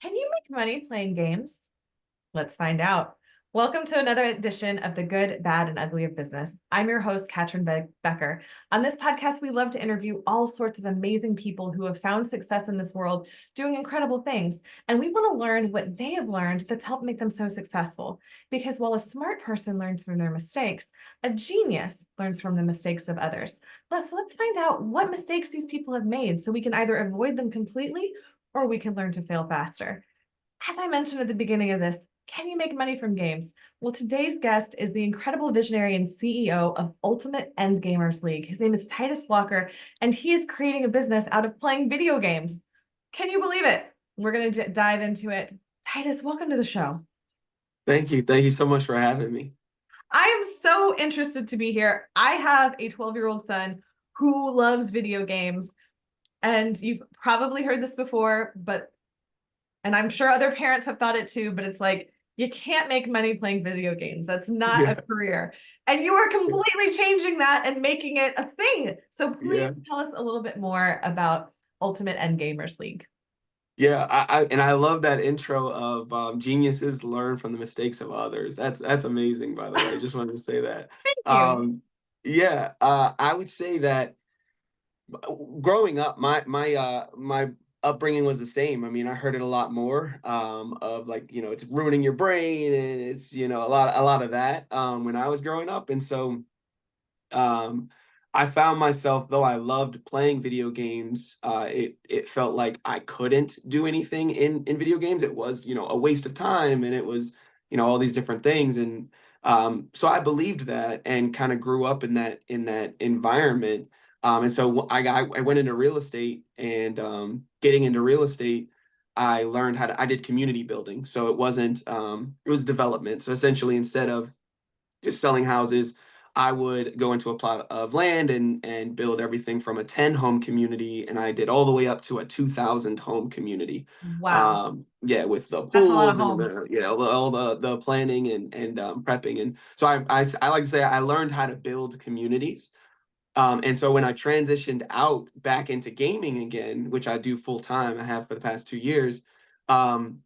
Can you make money playing games? Let's find out. Welcome to another edition of The Good, Bad, and Ugly of Business. I'm your host, Catryn Becker. On this podcast, we love to interview all sorts of amazing people who have found success in this world doing incredible things. And we want to learn what they have learned that's helped make them so successful. Because while a smart person learns from their mistakes, a genius learns from the mistakes of others. Let's find out what mistakes these people have made so we can either avoid them completely or we can learn to fail faster. As I mentioned at the beginning of this, can you make money from games? Well, today's guest is the incredible visionary and CEO of Ultimate End Gamers League. His name is Titus Walker, and he is creating a business out of playing video games. Can you believe it? We're going to dive into it. Titus, welcome to the show. Thank you. Thank you so much for having me. I am so interested to be here. I have a 12-year-old son who loves video games, and you've probably heard this before, and I'm sure other parents have thought it too, but it's like, you can't make money playing video games. That's not a Yeah. career. And you are completely changing that and making it a thing. So please Yeah. tell us a little bit more about Ultimate End Gamers League. Yeah. I love that intro of geniuses learn from the mistakes of others. That's amazing, by the way. Just wanted to say that. Thank you. Um, yeah, I would say that growing up, my upbringing was the same. I mean, I heard it a lot more of like, it's ruining your brain, and it's, a lot of that when I was growing up. And so um I found myself, though I loved playing video games, it felt like I couldn't do anything in video games. It was, a waste of time, and it was, all these different things. And so I believed that and kind of grew up in that environment. And so I went into real estate, and getting into real estate, I learned I did community building. So it was development. So essentially, instead of just selling houses, I would go into a plot of land and build everything from a 10 home community, and I did all the way up to a 2,000 home community. Wow. Yeah, with the That's a lot of pools and homes. all the planning and prepping. And so I like to say I learned how to build communities. And so when I transitioned out back into gaming again, which I do full time, I have for the past 2 years. Um,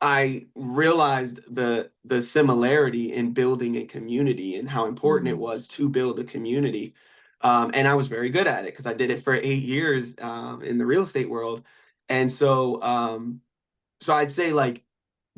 I realized the similarity in building a community and how important it Mhm. was to build a community. And I was very good at it because I did it for 8 years in the real estate world. And so I'd say, like,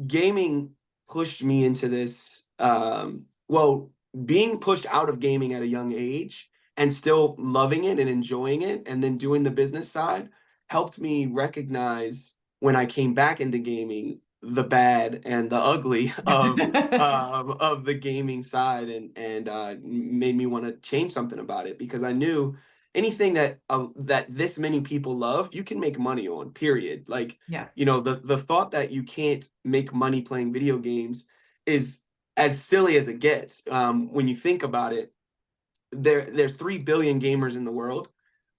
gaming pushed me into this. Well, being pushed out of gaming at a young age and still loving it and enjoying it, and then doing the business side, helped me recognize, when I came back into gaming, the bad and the ugly of the gaming side, and made me want to change something about it, because I knew anything that this many people love, you can make money on. Period. Like, Yeah. the thought that you can't make money playing video games is as silly as it gets. When you think about it, there's 3 billion gamers in the world.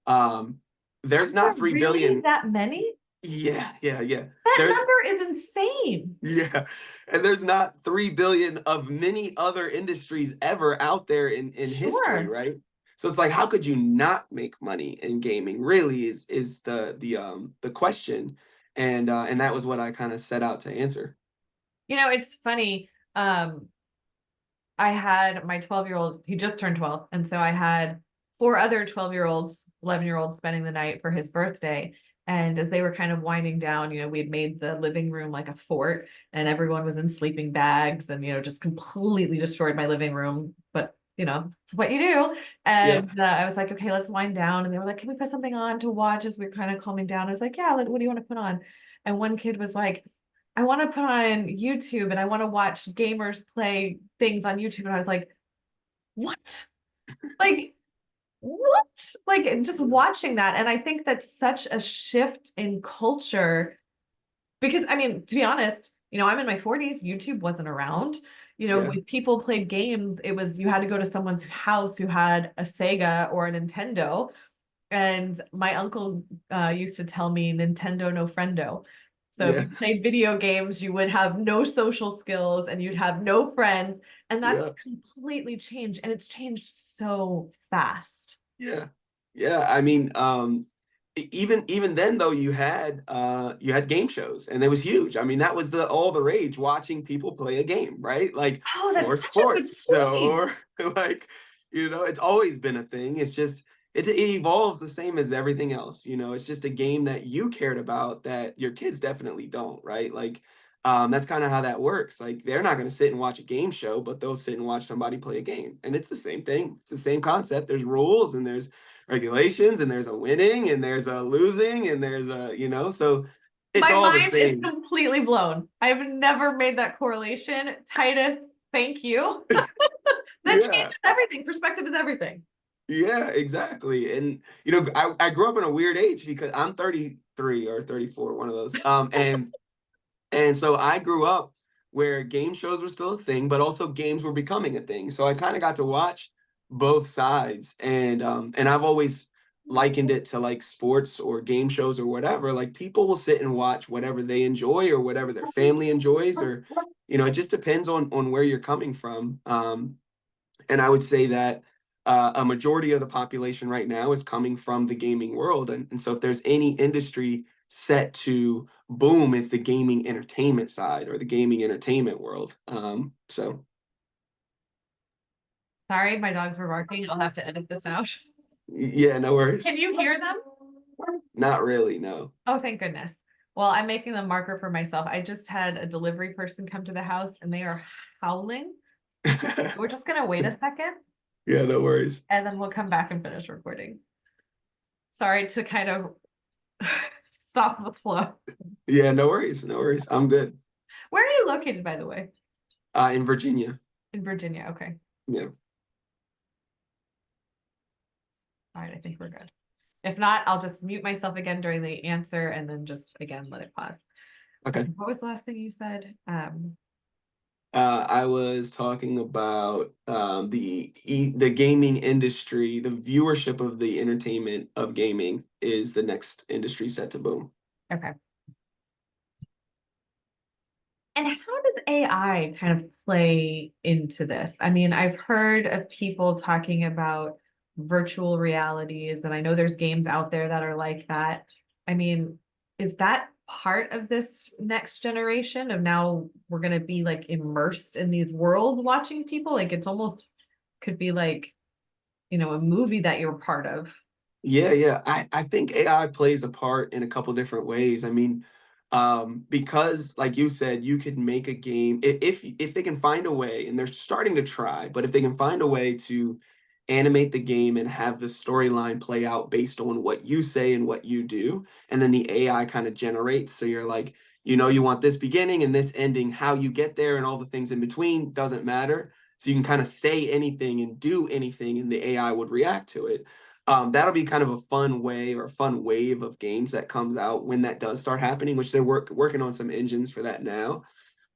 Um, there's There are not three really billion. that many? Yeah, yeah, yeah. That There's number is insane. yeah, and there's not 3 billion of many other industries ever out there in history, Sure. right? So it's like, how could you not make money in gaming? Really is the question, and that was what I kind of set out to answer. It's funny. I had my 12-year-old, he just turned 12. And so I had four other 12-year-olds, 11-year-olds spending the night for his birthday. And as they were kind of winding down, we had made the living room like a fort, and everyone was in sleeping bags and, just completely destroyed my living room. But, it's what you do. Yeah, And I was like, okay, let's wind down. And they were like, can we put something on to watch as we are kind of calming down? I was like, yeah, what do you want to put on? And one kid was like, I want to put on YouTube and I want to watch gamers play things on YouTube. And I was like, what? Like, what? Like, just watching that. And I think that's such a shift in culture because, I mean, to be honest, I'm in my 40s. YouTube wasn't around. yeah, When people played games, it was you had to go to someone's house who had a Sega or a Nintendo. And my uncle used to tell me Nintendo no friendo. So if yeah, you played video games, you would have no social skills and you'd have no friends. And that's yeah, completely changed. And it's changed so fast. yeah, yeah. I mean, even then though, you had game shows, and it was huge. I mean, that was the all the rage, watching people play a game, right? Like, Oh, or that's such a good sports. So, point. or like, it's always been a thing. It's just it evolves the same as everything else. It's just a game that you cared about that your kids definitely don't, right? Like, that's kind of how that works. Like, they're not going to sit and watch a game show, but they'll sit and watch somebody play a game, and it's the same thing. It's the same concept. There's rules, and there's regulations, and there's a winning, and there's a losing, and there's a, so it's My all the mind is same. completely blown. I've never made that correlation. Titus, thank you. That Yeah. changes everything. Perspective is everything. Yeah, exactly. And I grew up in a weird age because I'm 33 or 34, one of those. And so I grew up where game shows were still a thing, but also games were becoming a thing. So I kind of got to watch both sides. And I've always likened it to like sports or game shows or whatever. Like, people will sit and watch whatever they enjoy or whatever their family enjoys, or it just depends on where you're coming from. And I would say that a majority of the population right now is coming from the gaming world. And so if there's any industry set to boom, it's the gaming entertainment side, or the gaming entertainment world. So Sorry, my dogs were barking. I'll have to edit this out. yeah, no worries. Can you hear them? Not really, no. Oh, thank goodness. Well, I'm making the marker for myself. I just had a delivery person come to the house and they are howling. We're just gonna wait a second Yeah, no worries. and then we'll come back and finish recording. Sorry to kind of stop the flow. Yeah, no worries, no worries. I'm good. Where are you located, by the way? In Virginia. In Virginia. Okay. Yeah. All right. I think we're good. If not, I'll just mute myself again during the answer and then just again let it pause. Okay. What was the last thing you said? I was talking about the gaming industry. The viewership of the entertainment of gaming is the next industry set to boom. Okay. And how does AI kind of play into this? I mean, I've heard of people talking about virtual realities, and I know there's games out there that are like that. I mean, is that part of this next generation of now we're going to be like immersed in these worlds watching people? Like it's almost could be like, a movie that you're part of. Yeah, yeah. I think AI plays a part in a couple different ways. I mean, because like you said, you could make a game if they can find a way, and they're starting to try, but if they can find a way to animate the game and have the storyline play out based on what you say and what you do, and then the AI kind of generates. So you're like, you want this beginning and this ending, how you get there and all the things in between doesn't matter. So you can kind of say anything and do anything, and the AI would react to it. That'll be kind of a fun way, or a fun wave of games that comes out when that does start happening, which they're working on some engines for that now.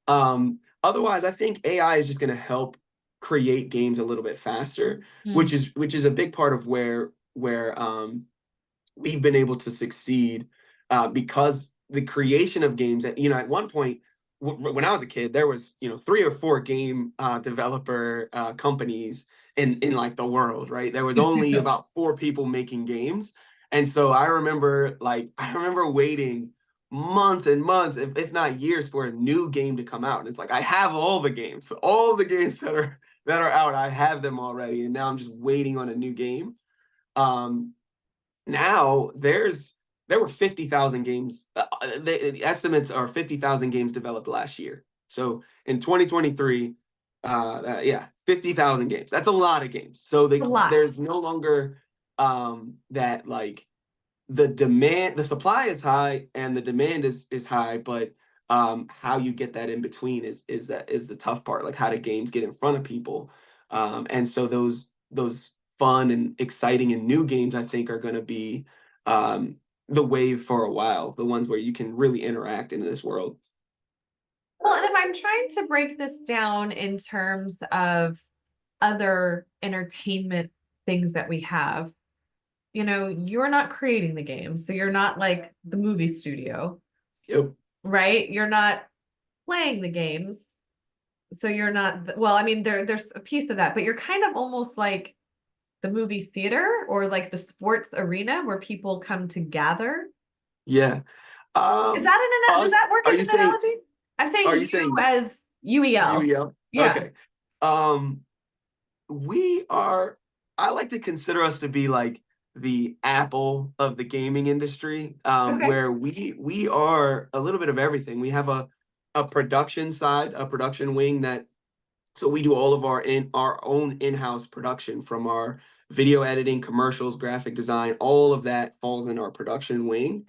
Otherwise, I think AI is just going to help create games a little bit faster, Mm. which is a big part of where we've been able to succeed, because the creation of games at at one point, when I was a kid, there was 3 or 4 game developer companies in like the world, right? There was only about 4 people making games. And so I remember waiting months and months, if not years, for a new game to come out. And it's like, I have all the games that are out, I have them already, and now I'm just waiting on a new game. Now there were 50,000 games. The estimates are 50,000 games developed last year. So in 2023, yeah, 50,000 games. That's a lot of games. So A lot. there's no longer that, like, the supply is high and the demand is high, but how you get that in between is the tough part. Like, how do games get in front of people? And so those fun and exciting and new games, I think, are going to be the wave for a while. The ones where you can really interact in this world. Well, and if I'm trying to break this down in terms of other entertainment things that we have, you're not creating the game. So you're not like the movie studio, Yep. right? You're not playing the games. So you're not, well, I mean, there's a piece of that, but you're kind of almost like the movie theater or like the sports arena where people come to gather. Yeah. Is that does Us, that work as an analogy? I'm are saying you you saying as UEL. UEL? Yeah. Okay. Um, we are, I like to consider us to be like the Apple of the gaming industry, Okay. where we are a little bit of everything. We have a production side, a production wing that, so we do all of our own in-house production, from our video editing, commercials, graphic design, all of that falls in our production wing.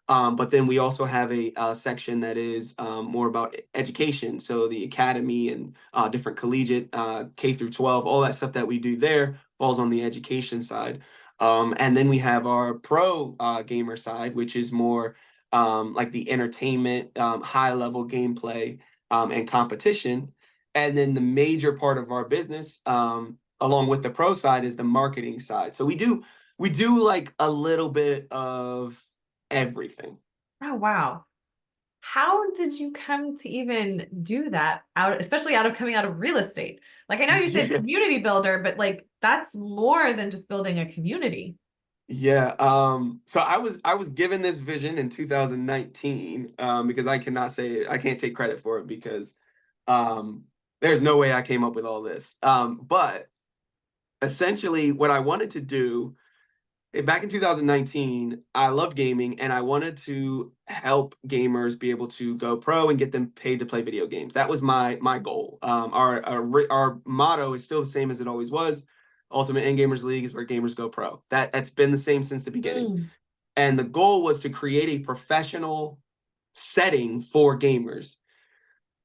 But then we also have a section that is more about education. So the academy and different collegiate, K through 12, all that stuff that we do there falls on the education side. And then we have our pro gamer side, which is more like the entertainment, high level gameplay, and competition. And then the major part of our business, along with the pro side, is the marketing side. So we do like a little bit of everything. Oh, wow. How did you come to even do that out, especially out of coming out of real estate? Like I know you said Yeah. community builder, but like that's more than just building a community. Yeah. So I was given this vision in 2019, because I can't take credit for it, because um there's no way I came up with all this. But essentially what I wanted to do, back in 2019, I loved gaming and I wanted to help gamers be able to go pro and get them paid to play video games. That was my goal. Our motto is still the same as it always was. Ultimate End Gamers League is where gamers go pro. That's been the same since the beginning. Mm. And the goal was to create a professional setting for gamers.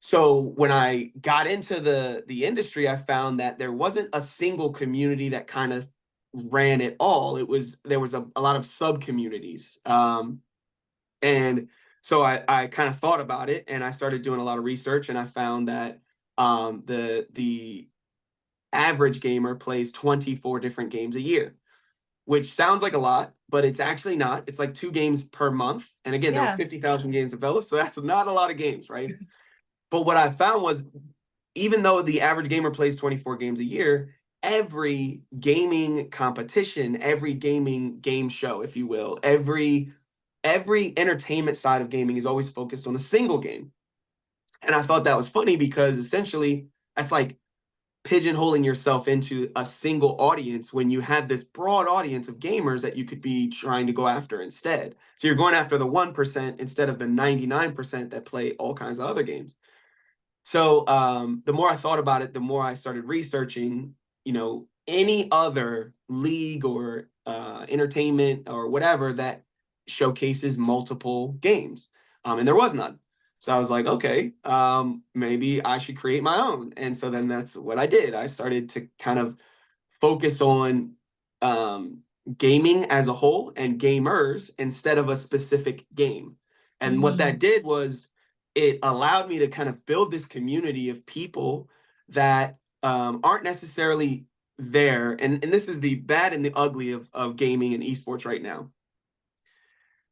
So when I got into the industry, I found that there wasn't a single community that kind of ran it all. There was a lot of sub communities, and so I kind of thought about it, and I started doing a lot of research, and I found that the average gamer plays 24 different games a year, which sounds like a lot, but it's actually not. It's like 2 games per month, and again, there were Yeah. 50,000 games developed, so that's not a lot of games, right? But what I found was, even though the average gamer plays 24 games a year, every gaming competition, every gaming game show, if you will, every entertainment side of gaming is always focused on a single game. And I thought that was funny, because essentially that's like pigeonholing yourself into a single audience when you have this broad audience of gamers that you could be trying to go after instead. So you're going after the 1% instead of the 99% that play all kinds of other games. So the more I thought about it, the more I started researching, any other league or entertainment or whatever that showcases multiple games. And there was none. So I was like, okay, maybe I should create my own. And so then that's what I did. I started to kind of focus on um, gaming as a whole and gamers instead of a specific game. And what Hmm. that did was, it allowed me to kind of build this community of people that aren't necessarily there. And this is the bad and the ugly of gaming and esports right now.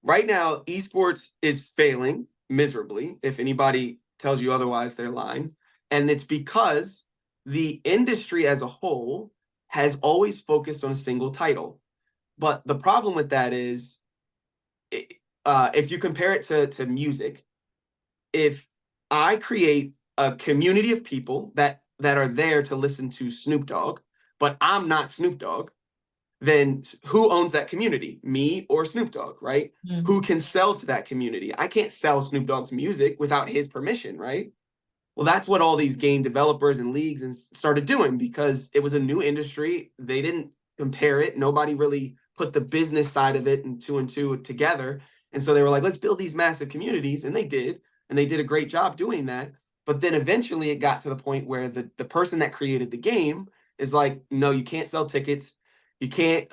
Right now, esports is failing miserably. If anybody tells you otherwise, they're lying. And it's because the industry as a whole has always focused on a single title. But the problem with that is, if you compare it to music, if I create a community of people that are there to listen to Snoop Dogg, but I'm not Snoop Dogg, then who owns that community? Me or Snoop Dogg, right? Mm. Who can sell to that community? I can't sell Snoop Dogg's music without his permission, right? Well, that's what all these game developers and leagues and started doing, because it was a new industry. They didn't compare it. Nobody really put the business side of it and two together. And so they were like, let's build these massive communities. And they did. And they did a great job doing that. But then eventually it got to the point where the person that created the game is like, no, you can't sell tickets. You can't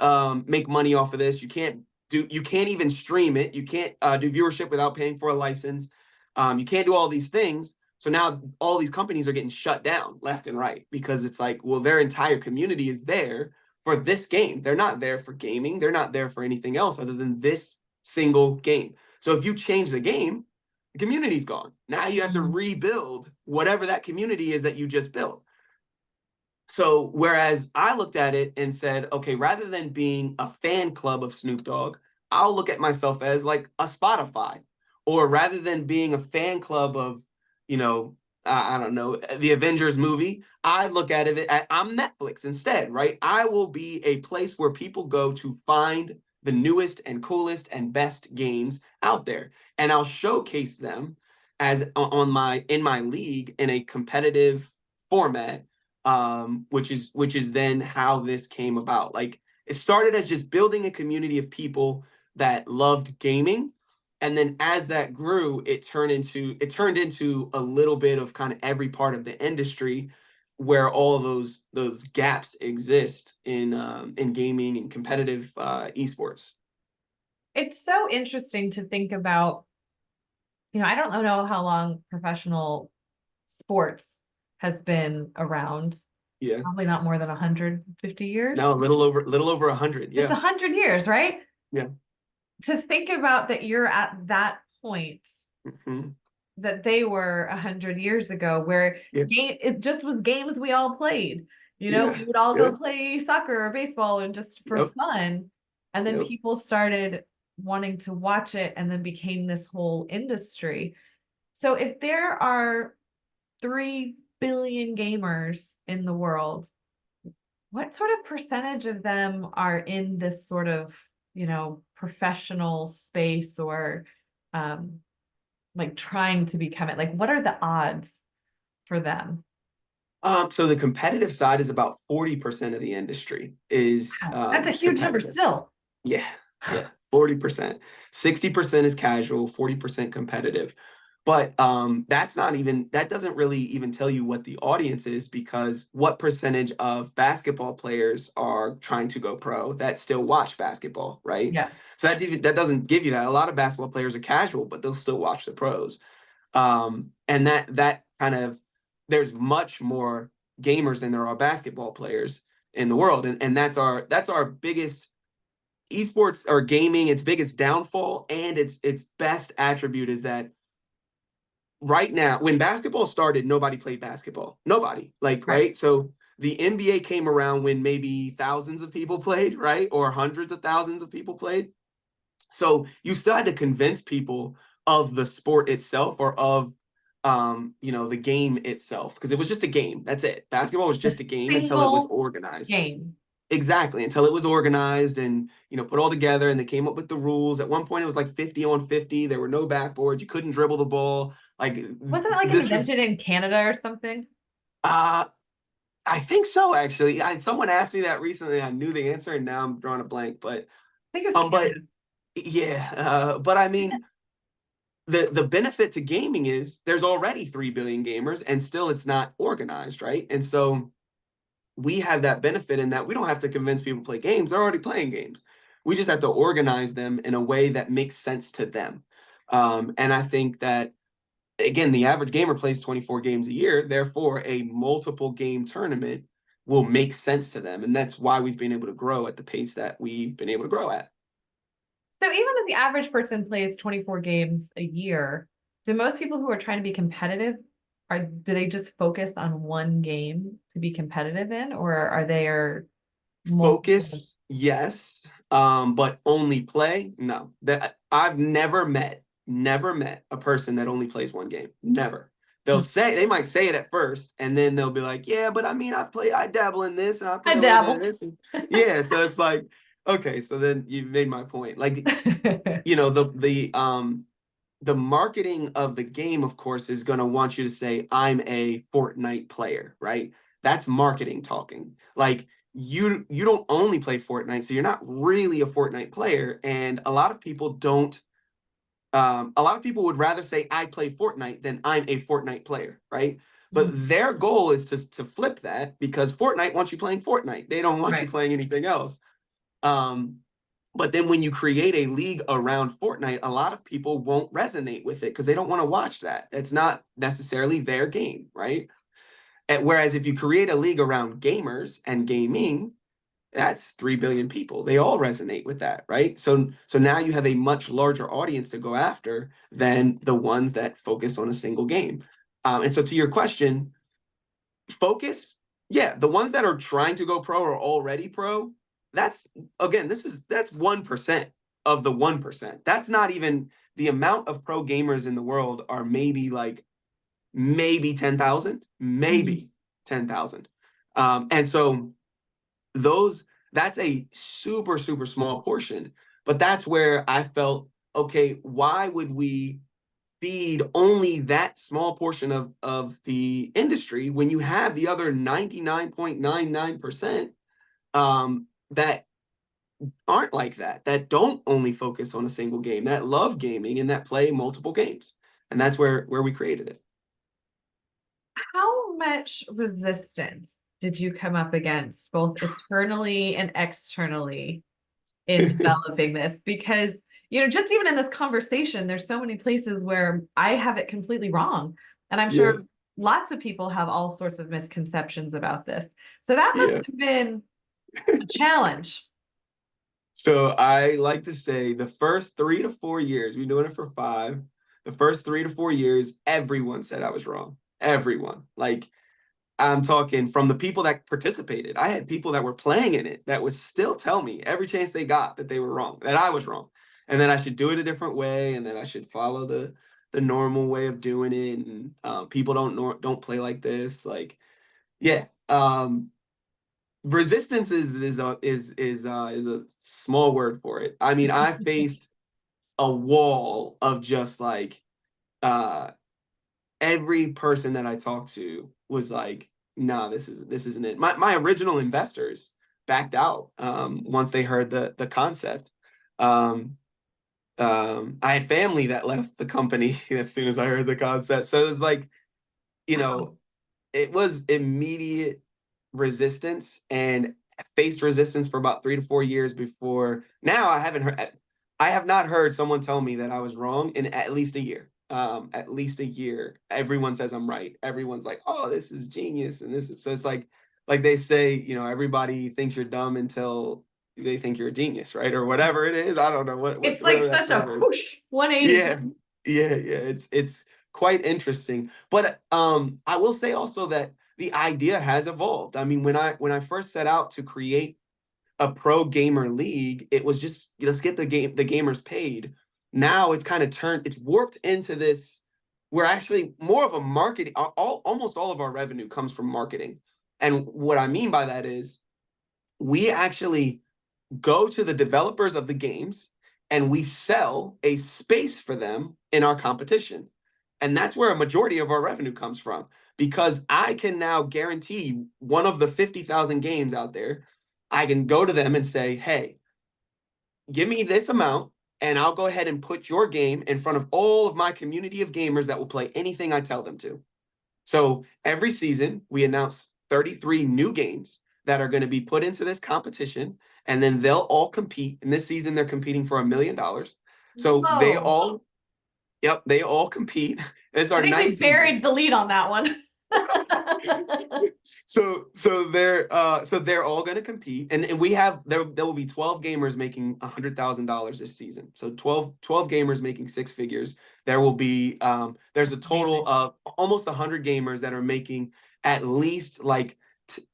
make money off of this. You can't even stream it. You can't do viewership without paying for a license. You can't do all these things. So now all these companies are getting shut down left and right, because it's like, well, their entire community is there for this game. They're not there for gaming. They're not there for anything else other than this single game. So if you change the game, the community's gone. Now you have to Mm. rebuild whatever that community is that you just built. So whereas I looked at it and said, okay, rather than being a fan club of Snoop Dogg, I'll look at myself as like a Spotify. Or rather than being a fan club of, you know, I don't know, the Avengers movie, I look at it at I'm Netflix instead, right? I will be a place where people go to find the newest and coolest and best games out there. And I'll showcase them as on my in my league in a competitive format, which is then how this came about. Like it started as just building a community of people that loved gaming, and then as that grew, it turned into a little bit of kind of every part of the industry where all of those gaps exist in gaming and competitive esports. It's so interesting to think about, I don't know how long professional sports has been around. Yeah. Probably not more than 150 years. No, little over 100. It's Yeah. 100 years, right? Yeah. To think about that you're at that point Mhm. that they were 100 years ago, where Yeah. it just was games we all played. Yeah. We would all Yeah. go play soccer or baseball and just for Yep. fun. And then Yep. people started wanting to watch it and then became this whole industry. So if there are 3 billion gamers in the world, what sort of percentage of them are in this sort of, professional space or um, like trying to become it? Like, what are the odds for them? So the competitive side is about 40% of the industry is Wow, that's a huge number competitive. still. Yeah, yeah, 40%. 60% is casual, 40% competitive. But that doesn't really even tell you what the audience is, because what percentage of basketball players are trying to go pro that still watch basketball, right? Yeah. So that doesn't give you that. A lot of basketball players are casual, but they'll still watch the pros. And that kind of there's much more gamers than there are basketball players in the world, and that's our biggest esports or gaming, its biggest downfall and its best attribute is that right now, when basketball started, nobody played basketball. Nobody, like, Right. right? So the NBA came around when maybe thousands of people played, right? Or hundreds of thousands of people played. So you still had to convince people of the sport itself, or of the game itself, because it was just a game. That's it. Basketball was The just a game until it was single organized. game. Exactly, until it was organized and put all together, and they came up with the rules. At one point, it was like 50 on 50. There were no backboards. You couldn't dribble the ball. Like Wasn't it like this is invented in Canada or something? uh I think so, actually. Someone asked me that recently. I knew the answer and now I'm drawing a blank. But I think it was but Canada. yeah, but I mean, the benefit to gaming is there's already 3 billion gamers and still it's not organized, right? And so we have that benefit in that we don't have to convince people to play games. They're already playing games. We just have to organize them in a way that makes sense to them. And I think that, again, the average gamer plays 24 games a year. Therefore, a multiple game tournament will make sense to them. And that's why we've been able to grow at the pace that we've been able to grow at. So even if the average person plays 24 games a year, do most people who are trying to be competitive, do they just focus on one game to be competitive in, or are there multiple? Focus, yes, but only play, no. That I've never met a person that only plays one game. Never. They might say it at first, and then they'll be like, "Yeah, but I mean, I dabble in this, and I I play a little bit of dabble. this." And yeah, so it's like, okay, so then you've made my point. Like, the marketing of the game, of course, is going to want you to say, I'm a Fortnite player, right? That's marketing talking. Like, you don't only play Fortnite, so you're not really a Fortnite player. And a lot of people would rather say I play Fortnite than I'm a Fortnite player, right? But their goal is to flip that, because Fortnite wants you playing Fortnite. They don't want you Right. playing anything else. Um, but then when you create a league around Fortnite, a lot of people won't resonate with it because they don't want to watch that. It's not necessarily their game, right? Whereas if you create a league around gamers and gaming, that's 3 billion people. They all resonate with that, right? So now you have a much larger audience to go after than the ones that focus on a single game. And so to your question, focus, Yeah, the ones that are trying to go pro or already pro, that's again, that's 1% of the 1%. That's not even the amount of pro gamers in the world are maybe 10,000, Mhm. maybe 10,000. And so those that's a super, super small portion. But that's where I felt, okay, why would we feed only that small portion of the industry when you have the other 99.99% that aren't like that, that don't only focus on a single game, that love gaming and that play multiple games. And that's where we created it. How much resistance did you come up against, both internally and externally, in developing this? Because, just even in this conversation, there's so many places where I have it completely wrong. And I'm Yeah, sure lots of people have all sorts of misconceptions about this. So that must yeah. have been a challenge. So I like to say the first 3 to 4 years, we've been doing it for 5. The first 3 to 4 years, everyone said I was wrong. Everyone. Like I'm talking from the people that participated. I had people that were playing in it that would still tell me every chance they got that they were wrong, that I was wrong, and then I should do it a different way, and then I should follow the normal way of doing it. And people don't play like this. Like, yeah. Resistance is a small word for it. I mean, I faced a wall of just like uh every person that I talked to was like, "Nah, this isn't it." My original investors backed out once they heard the concept. Um, I had family that left the company as soon as I heard the concept. So it was like, you Wow. know, it was immediate resistance, and faced resistance for about 3 to 4 years before. Now I have not heard someone tell me that I was wrong in at least a year. At least a year. Everyone says I'm right. Everyone's like, "Oh, this is genius," and this is so it's like they say, everybody thinks you're dumb until they think you're a genius, right? Or whatever it is. I don't know It's like whatever that such a term is. whoosh 180. Yeah, yeah. It's quite interesting. But I will say also that the idea has evolved. I mean, when I first set out to create a pro gamer league, it was just let's get the gamers paid. Now it's kind of turned, it's warped into this. We're actually more of a marketing. Almost all of our revenue comes from marketing, and what I mean by that is we actually go to the developers of the games and we sell a space for them in our competition. And that's where a majority of our revenue comes from, because I can now guarantee one of the 50,000 games out there. I can go to them and say, "Hey, give me this amount and I'll go ahead and put your game in front of all of my community of gamers that will play anything I tell them to." So every season, we announce 33 new games that are going to be put into this competition, and then they'll all compete. And this season, they're competing for $1 million. So Whoa. yep, they all compete. It's I our think we ninth season. buried the lead on that one. So they're all going to compete, and we have there will be 12 gamers making $100,000 this season. So 12 gamers making 6 figures. There will be there's a total Amazing. of almost 100 gamers that are making at least like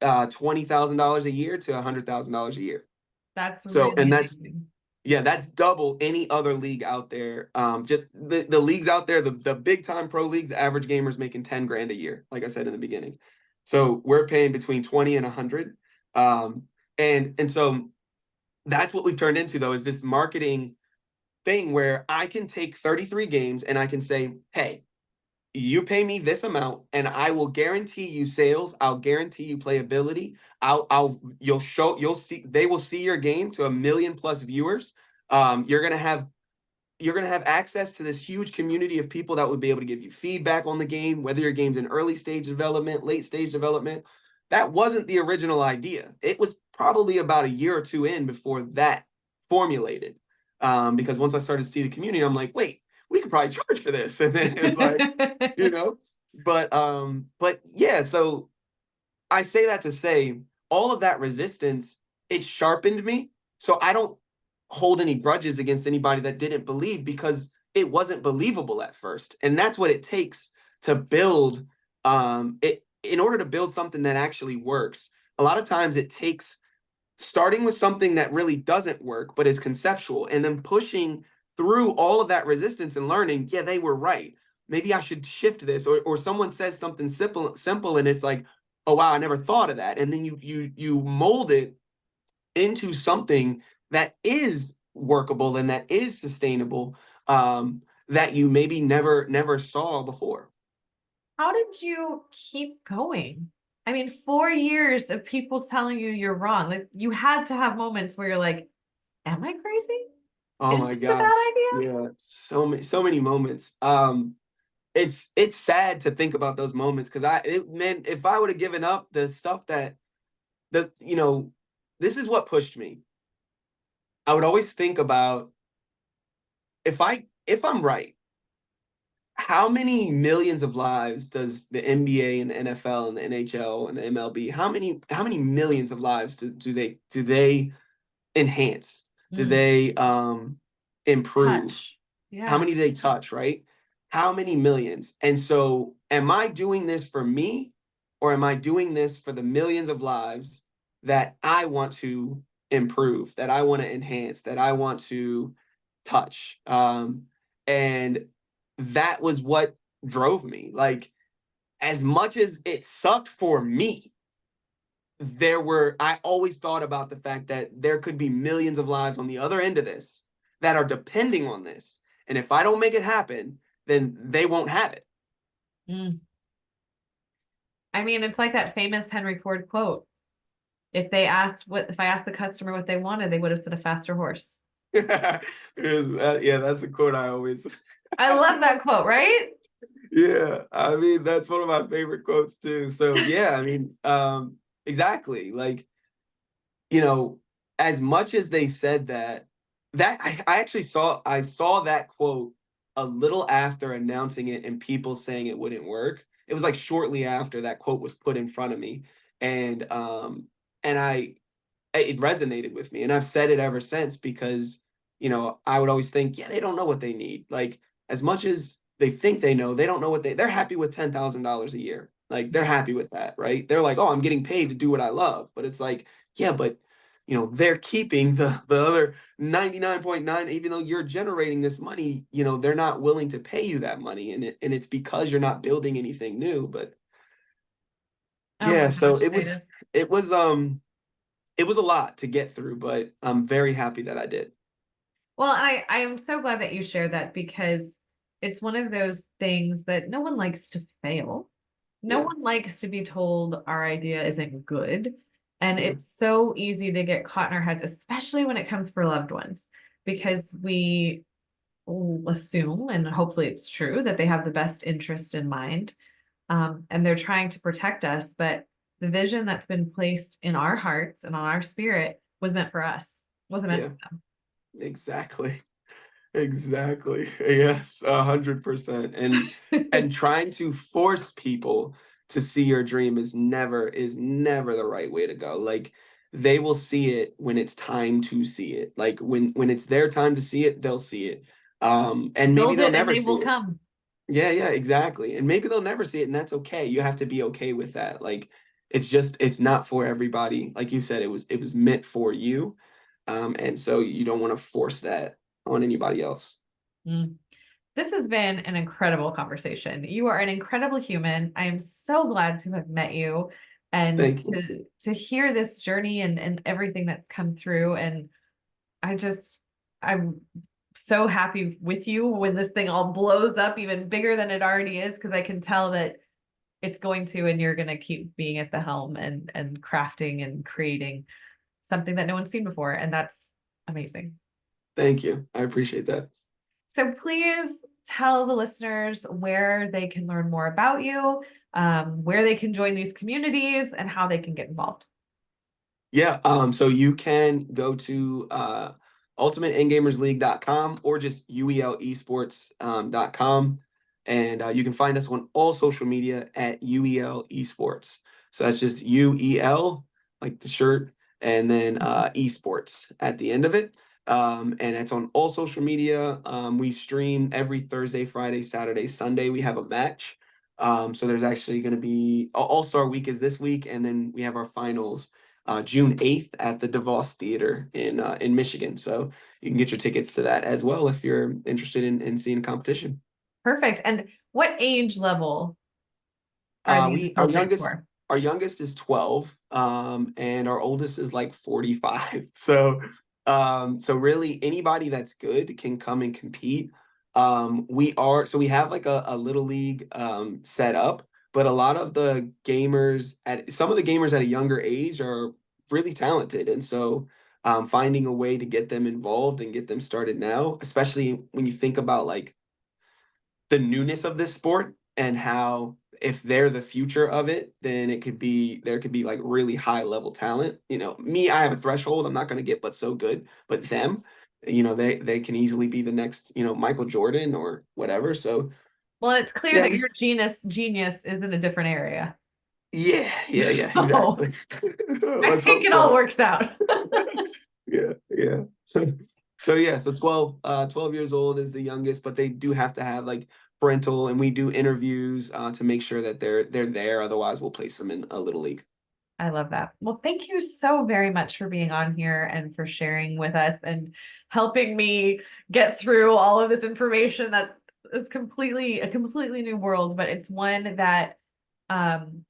$20,000 a year to $100,000 a year. That's So really and that's amazing. yeah, that's double any other league out there. Just the leagues out there, the big time pro leagues, average gamers making 10 grand a year, like I said in the beginning. So we're paying between 20 and 100. Um, and so that's what we've turned into, though, is this marketing thing where I can take 33 games and I can say, "Hey, you pay me this amount and I will guarantee you sales. I'll guarantee you playability. You'll see, they will see your game to 1 million+ viewers. You're going to have access to this huge community of people that would be able to give you feedback on the game, whether your game's in early stage development, late stage development." That wasn't the original idea. It was probably about a year or two in before that formulated. Because once I started to see the community, I'm like, wait, we could probably charge for this. And then it's like, you know, but yeah, so I say that to say all of that resistance, it sharpened me. So I don't hold any grudges against anybody that didn't believe, because it wasn't believable at first. And that's what it takes to build it in order to build something that actually works, a lot of times it takes starting with something that really doesn't work, but is conceptual, and then pushing through all of that resistance and learning, yeah, they were right. Maybe I should shift this, or someone says something simple, and it's like, oh wow, I never thought of that. And then you mold it into something that is workable and that is sustainable, that you maybe never saw before. How did you keep going? I mean, 4 years of people telling you you're wrong. Like you had to have moments where you're like, am I crazy? Oh Is my this a bad gosh. idea? Yeah, so many moments. It's sad to think about those moments, because man, if I would have given up, the stuff that the this is what pushed me. I would always think about, if I'm right, how many millions of lives does the NBA and the NFL and the NHL and the MLB, how many millions of lives do they enhance? Do Mm, they improve? touch. How Yeah. many do they touch, right? How many millions? And so, am I doing this for me, or am I doing this for the millions of lives that I want to improve, that I want to enhance, that I want to touch? And that was what drove me. Like, as much as it sucked for me, I always thought about the fact that there could be millions of lives on the other end of this that are depending on this. And if I don't make it happen, then they won't have it. Mm. I mean, it's like that famous Henry Ford quote. If I asked the customer what they wanted, they would have said a faster horse. Yeah, that's a quote I always. I love that quote, right? Yeah, I mean, that's one of my favorite quotes too. So yeah, I mean, exactly. Like, you know, as much as they said that, I actually saw that quote a little after announcing it and people saying it wouldn't work. It was like shortly after that quote was put in front of me, and I it resonated with me, and I've said it ever since, because I would always think, yeah, they don't know what they need. Like, as much as they think they know, they don't know what they're happy with $10,000 a year. Like, they're happy with that, right? They're like, oh, I'm getting paid to do what I love. But it's like, yeah, but they're keeping the other 99.9, even though you're generating this money, they're not willing to pay you that money, and it's because you're not building anything new. But Oh my yeah, so gosh, it was Titus. it was it was a lot to get through, but I'm very happy that I did. Well, I am so glad that you shared that because it's one of those things that no one likes to fail. No Yeah, one likes to be told our idea isn't good. And yeah, it's so easy to get caught in our heads, especially when it comes for loved ones, because we assume, and hopefully it's true, that they have the best interest in mind. And they're trying to protect us. But the vision that's been placed in our hearts and on our spirit was meant for us, wasn't meant yeah, for them. exactly. Exactly. Yes, 100%. And trying to force people to see your dream is never the right way to go. Like, they will see it when it's time to see it. Like, when it's their time to see it, they'll see it. And maybe Build they'll it and never they see will it. come. Yeah, yeah, exactly. And maybe they'll never see it, and that's okay. You have to be okay with that. Like, it's not for everybody. Like you said, it was meant for you. And so you don't want to force that on anybody else. Mm. This has been an incredible conversation. You are an incredible human. I am so glad to have met you and Thank you. to hear this journey and everything that's come through. And I just I'm so happy with you when this thing all blows up even bigger than it already is, because I can tell that it's going to, and you're going to keep being at the helm and crafting and creating something that no one's seen before. And that's amazing. Thank you. I appreciate that. So please tell the listeners where they can learn more about you, where they can join these communities, and how they can get involved. Yeah, so you can go to ultimateingamersleague.com, or just uelesports.com. And you can find us on all social media at UEL Esports. So that's just UEL, like the shirt, and then esports at the end of it. And it's on all social media. We stream every Thursday, Friday, Saturday, Sunday. We have a match. So there's actually going to be All-Star Week is this week, and then we have our finals June 8th at the DeVos Theater in Michigan. So you can get your tickets to that as well if you're interested in seeing competition. Perfect. And what age level are these We appropriate for? our youngest is 12, and our oldest is like 45. So really anybody that's good can come and compete. We have like a little league set up, but a lot of the gamers at some of the gamers at a younger age are really talented, and so finding a way to get them involved and get them started now, especially when you think about like the newness of this sport and how if they're the future of it, then there could be like really high level talent. Me, I have a threshold. I'm not going to get but so good, but them, they can easily be the next, Michael Jordan or whatever. So Well, it's clear yeah, that your genius is in a different area. yeah, Oh, exactly. I Let's think hope it all so. works out. Yeah. So 12 years old is the youngest, but they do have to have like parental, and we do interviews to make sure that they're there. Otherwise, we'll place them in a little league. I love that. Well, thank you so very much for being on here and for sharing with us and helping me get through all of this information that is a completely new world, but it's one that um,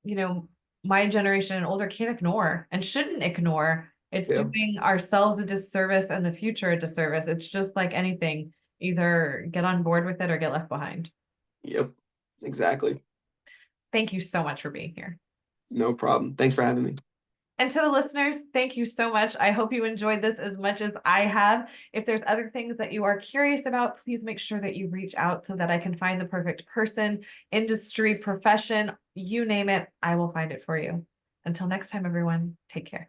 you know, my generation and older can't ignore and shouldn't ignore. It's Yeah. doing ourselves a disservice and the future a disservice. It's just like anything, either get on board with it or get left behind. Yep. Exactly. Thank you so much for being here. No problem. Thanks for having me. And to the listeners, thank you so much. I hope you enjoyed this as much as I have. If there's other things that you are curious about, please make sure that you reach out so that I can find the perfect person, industry, profession, you name it, I will find it for you. Until next time, everyone, take care.